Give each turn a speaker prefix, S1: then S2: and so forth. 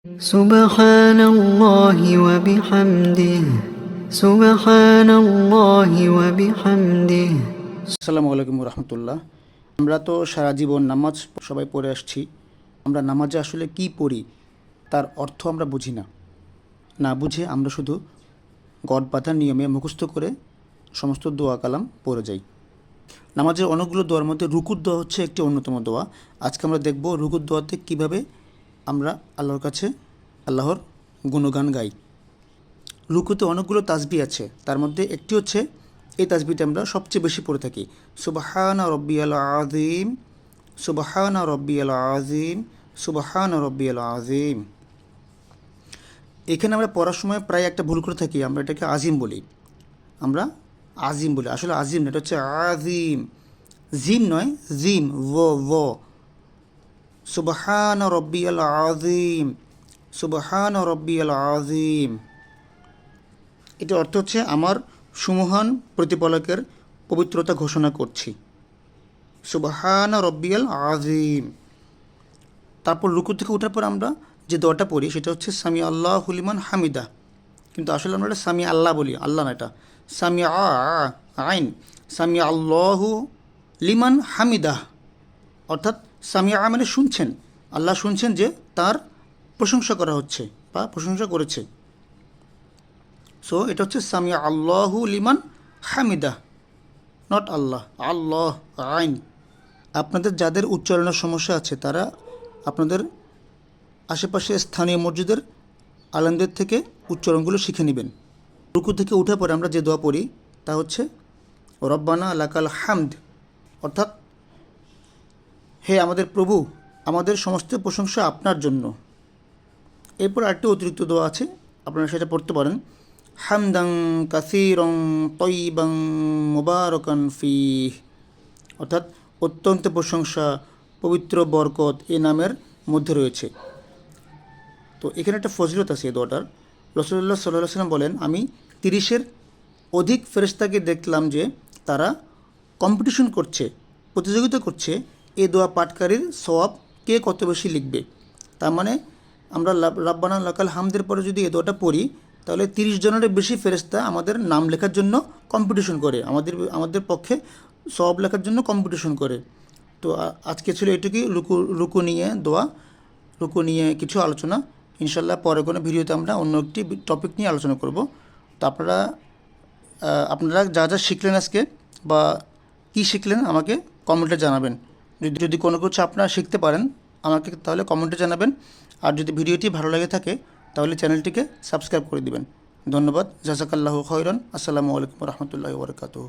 S1: سبحان الله وبحمده سبحان الله وبحمده
S2: আসসালামু আলাইকুম রহমতুল্লাহ। আমরা তো সারা জীবন নামাজ সবাই পড়ে আসছি। আমরা নামাজে আসলে কি পড়ি তার অর্থ আমরা বুঝি না। না বুঝে আমরা শুধু গড় বাঁধা নিয়মে মুখস্থ করে সমস্ত দোয়া কালাম পড়ে যাই। নামাজের অনেকগুলো দোয়ার মধ্যে রুকুর দোয়া হচ্ছে একটি অন্যতম দোয়া। আজকে আমরা দেখব রুকুর দোয়াতে কিভাবে আমরা আল্লাহর কাছে আল্লাহর গুণগান গাই। রুকুতে অনেকগুলো তাসবিহ আছে, তার মধ্যে একটি হচ্ছে এই তাসবিহটা আমরা সবচেয়ে বেশি পড়ে থাকি, সুবহানা রব্বিয়াল আযীম, সুবহানা রব্বিয়াল আযীম, সুবহানা রব্বিয়াল আযীম। এখানে আমরা পড়ার সময় প্রায় একটা ভুল করে থাকি, আমরা এটাকে আজিম বলি। আমরা আজিম বলি, আসলে আজিম না, এটা হচ্ছে আজিম। জিম নয়, জিম, ও সুবহানা রব্বিয়াল আযীম, সুবহানা রব্বিয়াল আযীম। এটার অর্থ হচ্ছে আমার সুমহান প্রতিপালকের পবিত্রতা ঘোষণা করছি, সুবহানা রব্বিয়াল আযীম। তারপর রুকু থেকে ওঠার পর আমরা যে দোয়াটা পড়ি সেটা হচ্ছে সামি আল্লাহু লিমান হামিদা, কিন্তু আসলে আমরা এটা সামি আল্লাহ বলি, আল্লাহ না, এটা সামি আইন, সামি আল্লাহু লিমান হামিদা, অর্থাৎ সামি মানে শুনছেন, আল্লাহ শুনছেন যে তার প্রশংসা করা হচ্ছে বা প্রশংসা করেছে। সো এটা হচ্ছে সামি আল্লাহু লিমান হামিদা, নট আল্লাহ, আল্লাহ আইন। আপনাদের যাদের উচ্চারণের সমস্যা আছে তারা আপনাদের আশেপাশে স্থানীয় মসজিদের আলেমদের থেকে উচ্চারণগুলো শিখে নেবেন। রুকু থেকে উঠে পরে আমরা যে দোয়া পড়ি তা হচ্ছে রব্বানা লাকাল হামদ, অর্থাৎ হে আমাদের প্রভু, আমাদের সমস্ত প্রশংসা আপনার জন্য। এরপর আরেকটি অতিরিক্ত দোয়া আছে, আপনারা সেটা পড়তে পারেন, হামদাং কাসীরং তয়্যিবাং মুবারাকান ফীহ, অর্থাৎ অত্যন্ত প্রশংসা, পবিত্র, বরকত এই নামের মধ্যে রয়েছে। তো এখানে একটা ফজিলত আছে এই দোয়াটার। রাসূলুল্লাহ সাল্লাল্লাহু আলাইহি ওয়াসাল্লাম বলেন, আমি 30-এর অধিক ফেরেশতাকে দেখলাম যে তারা কম্পিটিশন করছে, প্রতিযোগিতা করছে এই দোয়া পাঠকারীর সওয়াব কে কত বেশি লিখবে। তার মানে আমরা রাব্বানা লাকাল হামদের পরে যদি এই দোয়াটা পড়ি তাহলে 30 জনের বেশি ফেরেশতা আমাদের নাম লেখার জন্য কম্পিটিশন করে, আমাদের পক্ষে সওয়াব লেখার জন্য কম্পিটিশন করে। তো আজকে ছিল এটুকুই, রুকু নিয়ে দোয়া, রুকু নিয়ে কিছু আলোচনা। ইনশাল্লাহ পরে কোনো ভিডিওতে আমরা অন্য একটি টপিক নিয়ে আলোচনা করব। তো আপনারা যা যা শিখলেন আজকে বা কী শিখলেন আমাকে কমেন্টে জানাবেন। যদি কোনো কিছু আপনারা শিখতে পারেন আমাকে তাহলে কমেন্টে জানাবেন। আর যদি ভিডিওটি ভালো লেগে থাকে তাহলে চ্যানেলটিকে সাবস্ক্রাইব করে দিবেন। ধন্যবাদ। জাযাকাল্লাহু খাইরান। আসসালামু আলাইকুম রহমতুল্লাহি ওয়া বারাকাতুহু।